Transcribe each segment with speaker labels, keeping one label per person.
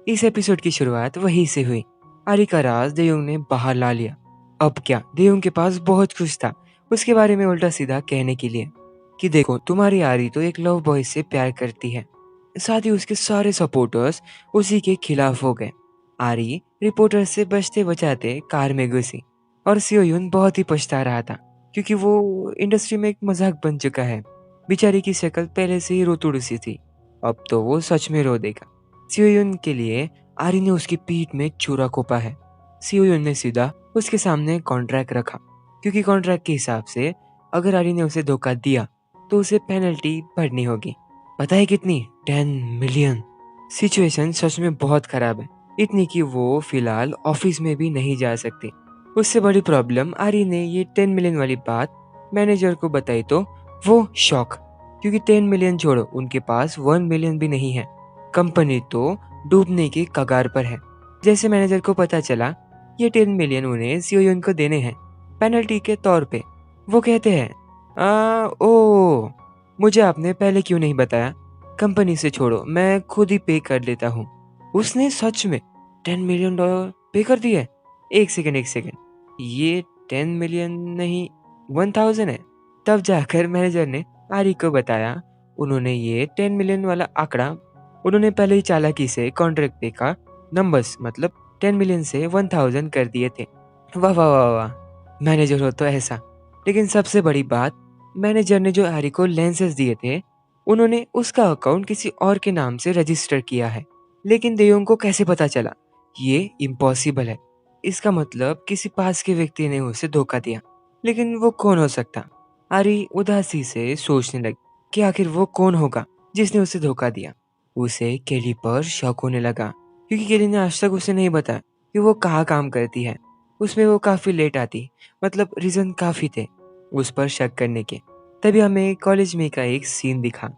Speaker 1: इस एपिसोड की शुरुआत वहीं से हुई। आरी का राज देयोंग ने बाहर ला लिया। अब क्या, देयोंग के पास बहुत कुछ था उसके बारे में उल्टा सीधा कहने के लिए कि देखो, तुम्हारी आरी तो एक लव बॉय से प्यार करती है। साथ ही उसके सारे सपोर्टर्स उसी के खिलाफ हो गए। आरी रिपोर्टर से बचते बचाते कार में घुसी और सियोयुन बहुत ही पछता रहा था क्योंकि वो इंडस्ट्री में एक मजाक बन चुका है। बेचारी की शक्ल पहले से ही रोतुड़ सी थी, अब तो वो सच में रो देगा। सियोयुन के लिए आरी ने उसकी पीठ में छुरा घोंपा है। सियोयुन ने सीधा उसके सामने कॉन्ट्रैक्ट रखा क्योंकि कॉन्ट्रैक्ट के हिसाब से अगर आरी ने उसे धोखा दिया तो उसे पेनल्टी भरनी होगी। पता है कितनी? 10 मिलियन। सिचुएशन सच में बहुत खराब है, इतनी कि वो फिलहाल ऑफिस में भी नहीं जा सकती। उससे बड़ी प्रॉब्लम, आरी ने ये 10 मिलियन वाली बात मैनेजर को बताई तो वो शॉक, क्योंकि 10 मिलियन छोड़ो, उनके पास 1 मिलियन भी नहीं है। कंपनी तो डूबने की कगार पर है। जैसे मैनेजर को पता चला ये 10 मिलियन उन्हें सियोयुन को देने हैं पेनल्टी के तौर पे, वो कहते हैं ओ, मुझे आपने पहले क्यों नहीं बताया? कंपनी से छोड़ो, मैं खुद ही पे कर लेता हूँ। उसने सच में $10 मिलियन पे कर दिए? एक सेकंड, ये 10 मिलियन नहीं, 1000 है। तब जाकर मैनेजर ने आरी को बताया उन्होंने ये 10 मिलियन वाला आंकड़ा उन्होंने पहले ही चालाकी से कॉन्ट्रैक्ट पे का नंबर्स मतलब 10 मिलियन से 1000 कर दिए थे। वाह वाह वाह वाह, मैनेजर हो तो ऐसा। लेकिन सबसे बड़ी बात, मैनेजर ने जो आरी को लेंसेज दिए थे उन्होंने उसका अकाउंट किसी और के नाम से रजिस्टर किया है। लेकिन देयोंग को कैसे पता चला? ये इम्पॉसिबल है। इसका मतलब किसी पास के व्यक्ति ने उसे धोखा दिया। लेकिन वो कौन हो सकता? आरी उदासी से सोचने लगी कि आखिर वो कौन होगा जिसने उसे धोखा दिया। उसे केली पर शक होने लगा क्योंकि केली ने आज तक उसे नहीं बताया कि वो कहाँ काम करती है। उसमें वो काफी लेट आती, मतलब रीजन काफी थे उस पर शक करने के। तभी हमें कॉलेज में का एक सीन दिखा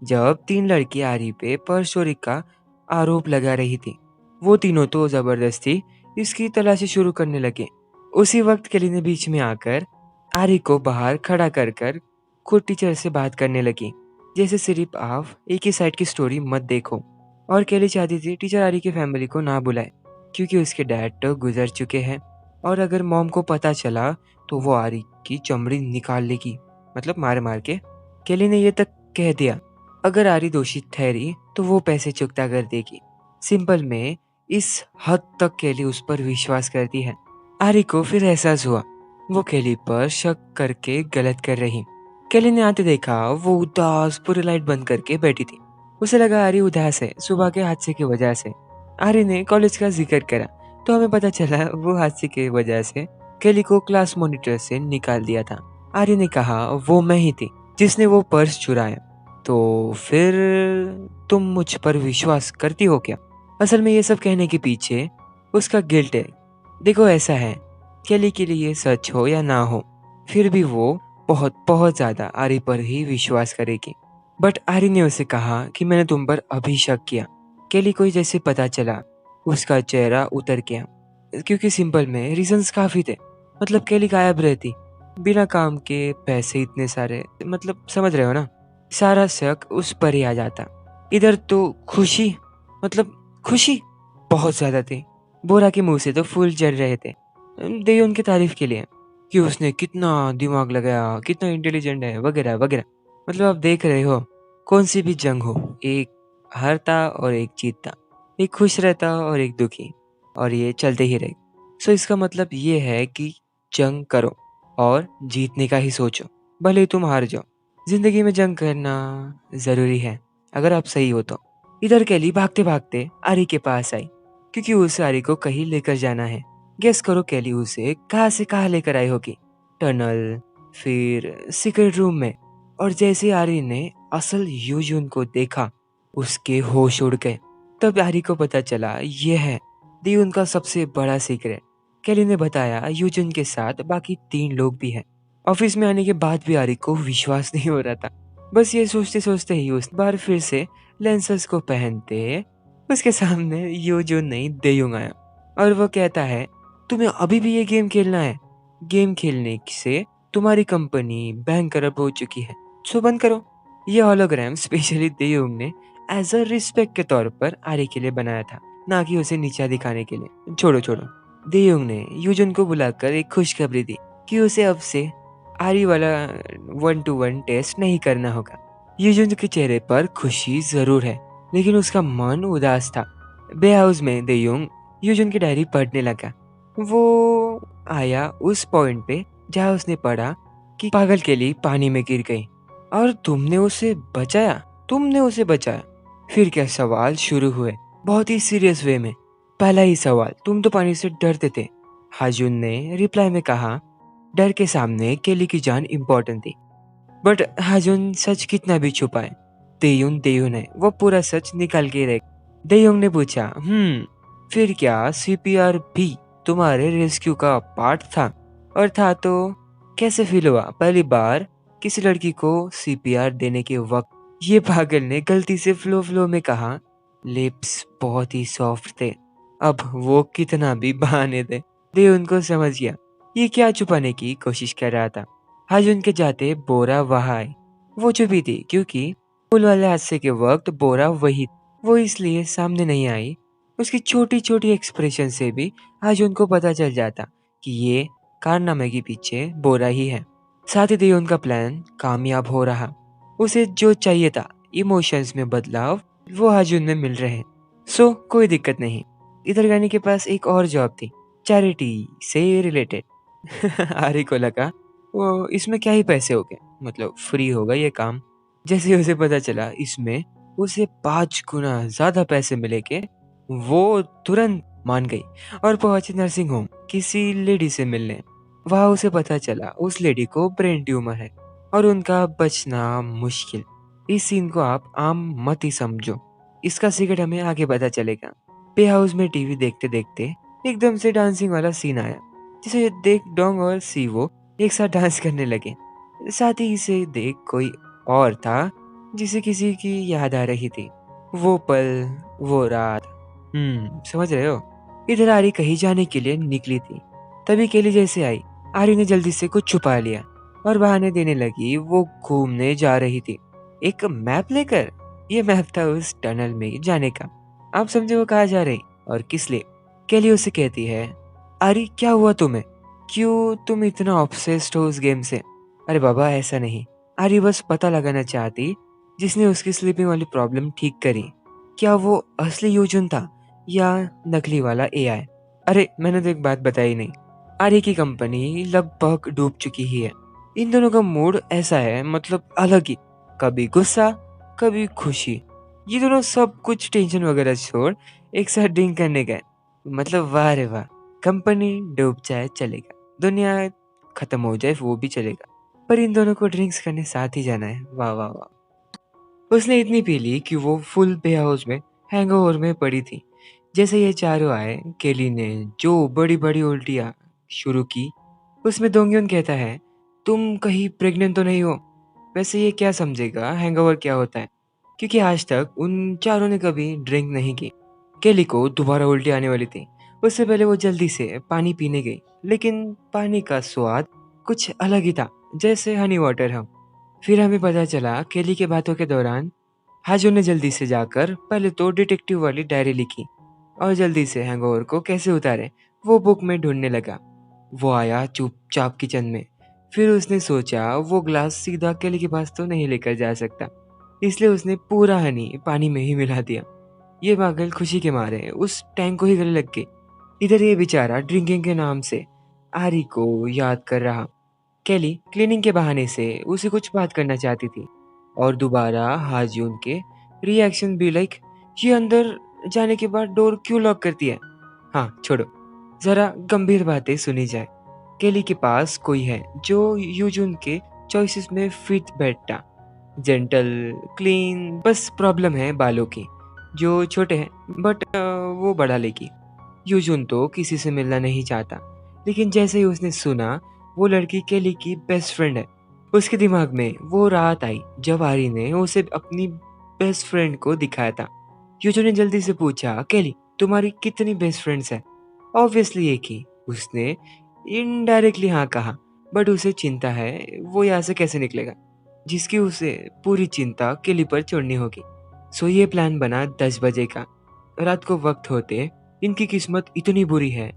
Speaker 1: जब 3 लड़की आरी पे परचोरी का आरोप लगा रही थी। वो तीनों तो जबरदस्ती इसकी तलाशी शुरू करने लगे। उसी वक्त केली ने बीच में आकर आरी को बाहर खड़ा कर कर खुद टीचर से बात करने लगी, जैसे सिर्फ आप एक ही साइड की स्टोरी मत देखो। और केली चाहती थी टीचर आरी की फैमिली को ना बुलाए क्योंकि उसके डैड तो गुजर चुके हैं और अगर मॉम को पता चला तो वो आरी की चमड़ी निकाल लेगी, मतलब मार मार के। केली ने ये तक कह दिया अगर आरी दोषी ठहरी तो वो पैसे चुकता कर देगी। सिंपल में इस हद तक केली उस पर विश्वास करती है। आरी को फिर एहसास हुआ वो केली पर शक करके गलत कर रही। केली ने आते देखा वो उदास पूरी लाइट बंद करके बैठी थी। उसे लगा आरी उदास है सुबह के हादसे की वजह से। आरी ने कॉलेज का जिक्र करा तो हमें पता चला वो हादसे की वजह से केली को क्लास मॉनिटर से निकाल दिया था। आरी ने कहा वो मैं ही थी जिसने वो पर्स चुराया। तो फिर तुम मुझ पर विश्वास करती हो क्या? असल में ये सब कहने के पीछे उसका गिल्ट है। देखो ऐसा है, केली के लिए ये सच हो या ना हो, फिर भी वो बहुत बहुत ज्यादा आरी पर ही विश्वास करेगी। बट आरी ने उसे कहा कि मैंने तुम पर अभी शक किया। केली को जैसे पता चला उसका चेहरा उतर गया क्योंकि सिंपल में रीजंस काफी थे। मतलब केली गायब रहती, बिना काम के पैसे इतने सारे, मतलब समझ रहे हो ना, सारा शक उस पर ही आ जाता। इधर तो खुशी, मतलब खुशी बहुत ज्यादा थी। बोरा के मुंह से तो फूल झड़ रहे थे देवी उनकी तारीफ के लिए कि उसने कितना दिमाग लगाया, कितना इंटेलिजेंट है वगैरह वगैरह। मतलब आप देख रहे हो कौन सी भी जंग हो, एक हारता और एक जीतता, एक खुश रहता और एक दुखी, और ये चलते ही रहे। सो इसका मतलब ये है कि जंग करो और जीतने का ही सोचो, भले ही तुम हार जाओ। जिंदगी में जंग करना जरूरी है अगर आप सही हो तो। इधर कैली भागते भागते आरी के पास आई क्योंकि उस आरी को कहीं लेकर जाना है। गेस करो कैली उसे कहाँ से कहाँ लेकर आई होगी? टनल, फिर सीक्रेट रूम में। और जैसे आरी ने असल यूजुन को देखा उसके होश उड़ गए। तब आरी को पता चला यह है दी उनका सबसे बड़ा सीक्रेट। कैली ने बताया यूजुन के साथ बाकी 3 लोग भी हैं। ऑफिस में आने के बाद भी आरी को विश्वास नहीं हो रहा था। बस ये सोचते सोचते ही उस बार फिर से लेंसेज को पहनते उसके सामने यूजुन नहीं देयुंग आया और वो कहता है तुम्हें अभी भी ये गेम खेलना है? गेम खेलने से तुम्हारी कंपनी बैंक करप्ट हो चुकी है, सो बंद करो। ये होलोग्राम स्पेशली देयोंग ने एज अ रिस्पेक्ट के तौर पर आरी के लिए बनाया था ना कि उसे नीचा दिखाने के लिए। छोड़ो छोड़ो। देयोंग ने यूजुन को बुलाकर एक खुशखबरी दी कि उसे अब से आरी वाला 1-to-1 टेस्ट नहीं करना होगा। यूजुन के चेहरे पर खुशी जरूर है, लेकिन उसका मन उदास था। बे हाउस में देयोंग यूजुन की डायरी पढ़ने लगा। वो आया उस पॉइंट पे जहाँ उसने पढ़ा कि पागल केली पानी में गिर गई और तुमने उसे बचाया। फिर क्या सवाल शुरू हुए, बहुत ही सीरियस वे में। पहला ही सवाल, तुम तो पानी से डरते थे। हाजुन ने रिप्लाई में कहा, डर के सामने केली की जान इम्पोर्टेंट थी। बट हाजुन सच कितना भी छुपाए, देयुन है, वो पूरा सच निकाल के रहे। देयोंग ने पूछा, फिर क्या सीपीआर भी तुम्हारे रेस्क्यू का पार्ट था? और था तो कैसे फील हुआ पहली बार किसी लड़की को सीपीआर देने के वक्त? ये पागल ने गलती से फ्लो में कहा। लिप्स बहुत ही सॉफ्ट थे। अब वो कितना भी बहाने दे, दे उनको समझ गया ये क्या छुपाने की कोशिश कर रहा था। आज उनके जाते बोरा वहां आई। वो चुपी थी क्योंकि पुल वाले हादसे के वक्त बोरा वही, वो इसलिए सामने नहीं आई। उसकी छोटी छोटी एक्सप्रेशन से भी आज उनको पता चल जाता कि ये कारनामे के पीछे बोरा ही है। साथ ही दियोन का प्लान कामयाब हो रहा। उसे जो चाहिए था, इमोशंस में बदलाव, वो हाजुन में मिल रहे। सो कोई दिक्कत नहीं। इधर गानी के पास एक और जॉब थी, चैरिटी से रिलेटेड। आरी को लगा वो इसमें क्या ही पैसे हो गए, मतलब फ्री होगा ये काम। जैसे ही उसे पता चला इसमें उसे 5 गुना ज्यादा पैसे मिलेंगे, वो तुरंत मान गई और पहुंची नर्सिंग होम किसी लेडी से मिलने। वहां उसे पता चला उस लेडी को ब्रेन ट्यूमर है और उनका बचना मुश्किल। इस सीन को आप आम मत ही समझो, इसका सीक्रेट हमें आगे पता चलेगा। पे हाउस में टीवी देखते देखते एकदम से डांसिंग वाला सीन आया, जिसे देख डोंग और सीवो एक साथ डांस करने लगे। साथ ही इसे देख कोई और था जिसे किसी की याद आ रही थी। वो पल, वो रात, समझ रहे हो। इधर आरी कहीं जाने के लिए निकली थी, तभी केली जैसे आई। आरी ने जल्दी से कुछ छुपा लिया और बहाने देने लगी वो घूमने जा रही थी, एक मैप लेकर। ये मैप था उस टनल में जाने का। आप समझे वो कहाँ जा रही और किस लिए। केली उसे कहती है, आरी क्या हुआ तुम्हें, क्यों तुम इतना ऑब्सेस्ड हो उस गेम से? अरे बाबा ऐसा नहीं, आरी बस पता लगाना चाहती जिसने उसकी स्लीपिंग वाली प्रॉब्लम ठीक करी, क्या वो असली यूजुन था या नकली वाला एआई। अरे मैंने तो एक बात बताई नहीं, आर्य की कंपनी लगभग डूब चुकी ही है। इन दोनों का मूड ऐसा है, मतलब अलग ही, कभी गुस्सा कभी खुशी। ये दोनों सब कुछ टेंशन वगैरह छोड़ एक साथ ड्रिंक करने गए। मतलब वाह रे वाह, कंपनी डूब जाए चलेगा, दुनिया खत्म हो जाए वो भी चलेगा, पर इन दोनों को ड्रिंक्स करने साथ ही जाना है। वाह वाह वाह। उसने इतनी पी ली कि वो फुल पे हाउस में हैंगओवर में पड़ी थी। जैसे ये चारों आए, केली ने जो बड़ी बड़ी उल्टियां शुरू की, उसमें दोंगयन कहता है, तुम कहीं प्रेग्नेंट तो नहीं हो? वैसे ये क्या समझेगा हैंगओवर क्या होता है, क्योंकि आज तक उन चारों ने कभी ड्रिंक नहीं की। केली को दोबारा उल्टी आने वाली थी। उससे पहले वो जल्दी से पानी पीने गई, लेकिन पानी का स्वाद कुछ अलग ही था, जैसे हनी वाटर हम। फिर हमें पता चला केली के बातों के दौरान हाजो ने जल्दी से जाकर पहले तो डिटेक्टिव वाली डायरी लिखी और जल्दी से हैंगओवर को कैसे उतारे वो बुक में ढूंढने लगा। वो आया चुपचाप किचन में। फिर उसने सोचा वो ग्लास सीधा केली के पास तो नहीं लेकर जा सकता, इसलिए उसने पूरा हनी पानी में ही मिला दिया। ये पागल खुशी के मारे उस टैंक को ही गले लग गई। इधर ये बेचारा ड्रिंकिंग के नाम से आरी को याद कर रहा। केली क्लीनिंग के बहाने से उसे कुछ बात करना चाहती थी और दोबारा हाजून के रिएक्शन भी लाइक, ये अंदर जाने के बाद डोर क्यों लॉक करती है। हाँ छोड़ो, जरा गंभीर बातें सुनी जाए। केली के पास कोई है जो यूजुन के चॉइसेस में फिट बैठता, जेंटल, क्लीन। बस प्रॉब्लम है बालों की, जो छोटे हैं बट वो बढ़ा लेगी। यूजुन तो किसी से मिलना नहीं चाहता, लेकिन जैसे ही उसने सुना वो लड़की केली की बेस्ट फ्रेंड है, उसके दिमाग में वो रात आई जब आरी ने उसे अपनी बेस्ट फ्रेंड को दिखाया था। यूजुन ने जल्दी से पूछा, केली तुम्हारी कितनी बेस्ट फ्रेंड्स है? ऑब्वियसली एक ही, उसने इनडायरेक्टली हाँ कहा। बट उसे चिंता है वो यहाँ से कैसे निकलेगा, जिसकी उसे पूरी चिंता केली पर छोड़नी होगी। सो ये प्लान बना 10 बजे का। रात को वक्त होते इनकी किस्मत इतनी बुरी है।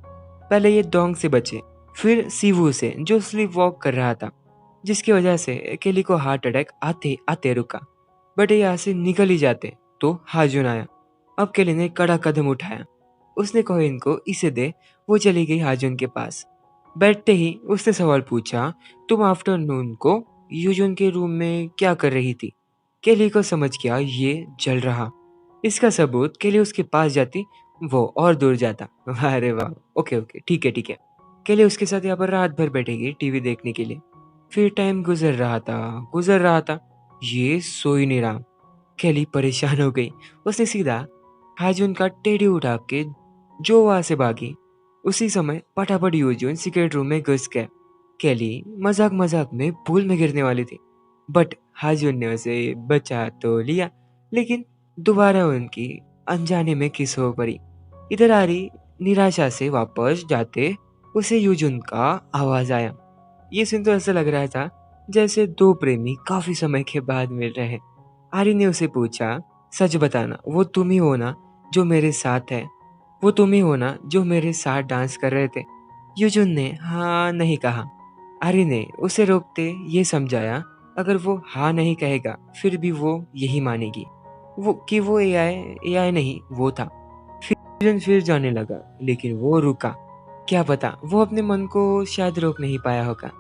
Speaker 1: पहले ये डोंग से बचे, फिर सीवू से जो स्लीप वॉक कर रहा था, जिसकी वजह से केली को हार्ट अटैक आते आते रुका। बट ये यहाँ से निकल ही जाते तो हाजुन आया। अब केली ने कड़ा कदम उठाया। उसने कोहिन को इसे दे। वो चली गई हाजुन के पास। बैठते ही उसने सवाल पूछा, तुम आफ्टरनून को यूजुन के रूम में क्या कर रही थी? केली को समझ गया ये जल रहा। इसका सबूत केली उसके पास जाती, वो और दूर जाता। अरे वाह, ओके ओके, ठीक है ठीक है। केली उसके साथ यहाँ पर रात भर बैठेगी टीवी देखने के लिए। फिर टाइम गुजर रहा था, ये सो ही नहीं रहा। केली परेशान हो गई। उसने सीधा हाजुन का टेडी उठा के जो वहां से भागी। उसी समय पटापट यूजुन सीक्रेट रूम में घुस गया। केली मजाक मजाक में पूल में गिरने वाली थी, बट हाजुन ने उसे बचा तो लिया, लेकिन दोबारा उनकी अनजाने में किस हो पड़ी। इधर आरी निराशा से वापस जाते उसे यूजुन का आवाज आया। ये सुन तो ऐसा लग रहा था जैसे दो प्रेमी काफी समय के बाद मिल रहे हैं। आर्य ने उसे पूछा, सच बताना, वो तुम ही हो ना जो मेरे साथ है? वो तुम ही हो ना जो मेरे साथ डांस कर रहे थे? यूजुन ने हाँ नहीं कहा। आर्य ने उसे रोकते ये समझाया, अगर वो हाँ नहीं कहेगा फिर भी वो यही मानेगी वो कि वो एआई नहीं वो था। यूजुन फिर जाने लगा, लेकिन वो रुका। क्या पता वो अपने मन को शायद रोक नहीं पाया होगा,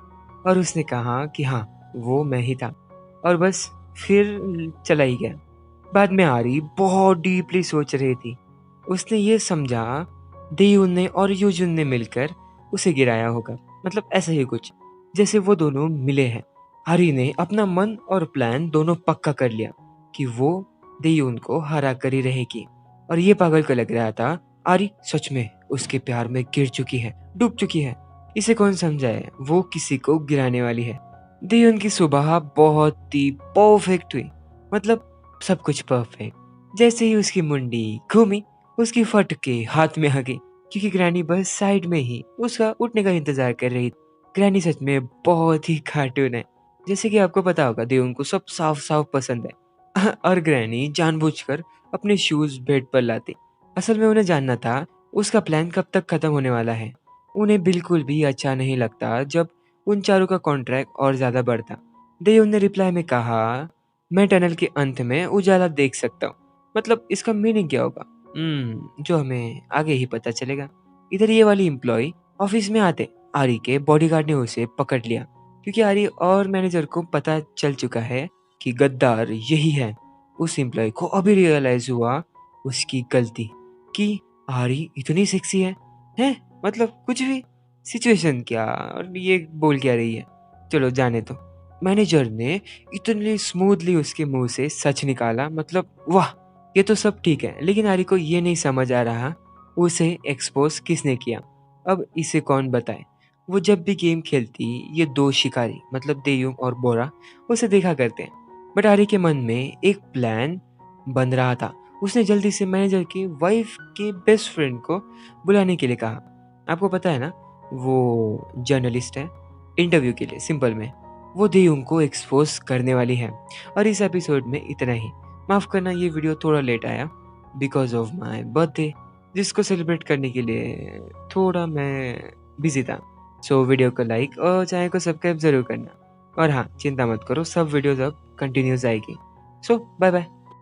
Speaker 1: और उसने कहा कि हाँ वो मैं ही था, और बस फिर चला ही गया। बाद में आरी बहुत डीपली सोच रही थी। उसने ये समझा देयुन ने और यूजुन ने मिलकर उसे गिराया होगा, मतलब ऐसा ही कुछ, जैसे वो दोनों मिले हैं। आरी ने अपना मन और प्लान दोनों पक्का कर लिया कि वो देयुन को हरा कर ही रहेगी। और ये पागल को लग रहा था आरी सच में उसके प्यार में गिर चुकी है, डूब चुकी है। इसे कौन समझाए, वो किसी को गिराने वाली है। देयुन की सुबह बहुत ही परफेक्ट हुई, मतलब सब कुछ परफेक्ट। जैसे ही उसकी मुंडी घूमी, उसकी फट के हाथ में आ गई, क्योंकि ग्रैनी बस साइड में ही उसका उठने का इंतजार कर रही थी। ग्रैनी सच में बहुत ही कार्टून है। जैसे कि आपको पता होगा देयुन को सब साफ साफ पसंद है और ग्रैनी जानबूझकर अपने शूज बेड पर लाती। असल में उन्हें जानना था उसका प्लान कब तक खत्म होने वाला है। उन्हें बिल्कुल भी अच्छा नहीं लगता जब उन चारों का कॉन्ट्रैक्ट और ज्यादा बढ़ता। देयुन ने रिप्लाई में कहा, मैं टनल के अंत में उजाला देख सकता हूँ। मतलब इसका मीनिंग क्या होगा? जो हमें आगे ही पता चलेगा। इधर ये वाली एम्प्लॉय ऑफिस में आते आरी के बॉडीगार्ड ने उसे पकड़ लिया, क्योंकि आरी और मैनेजर को पता चल चुका है कि गद्दार यही है। उस एम्प्लॉय को अभी रियलाइज हुआ उसकी गलती, कि आरी इतनी सेक्सी है? मतलब कुछ भी सिचुएशन क्या, और ये बोल क्या रही है? चलो जाने दो। मैनेजर ने इतनी स्मूथली उसके मुंह से सच निकाला, मतलब वाह। ये तो सब ठीक है, लेकिन आरी को ये नहीं समझ आ रहा उसे एक्सपोज किसने किया। अब इसे कौन बताए? वो जब भी गेम खेलती ये दो शिकारी, मतलब देयुंग और बोरा, उसे देखा करते हैं। बट आरी के मन में एक प्लान बन रहा था। उसने जल्दी से मैनेजर की वाइफ के बेस्ट फ्रेंड को बुलाने के लिए कहा। आपको पता है ना, वो जर्नलिस्ट है, इंटरव्यू के लिए सिंपल में। वो देयुंग को एक्सपोज करने वाली है। और इस एपिसोड में इतना ही। माफ करना, ये वीडियो थोड़ा लेट आया बिकॉज ऑफ माई बर्थडे, जिसको सेलिब्रेट करने के लिए थोड़ा मैं बिजी था। सो वीडियो को लाइक और चैनल को सब्सक्राइब जरूर करना। और हाँ, चिंता मत करो, सब वीडियोज अब कंटिन्यूज आएगी। सो बाय बाय।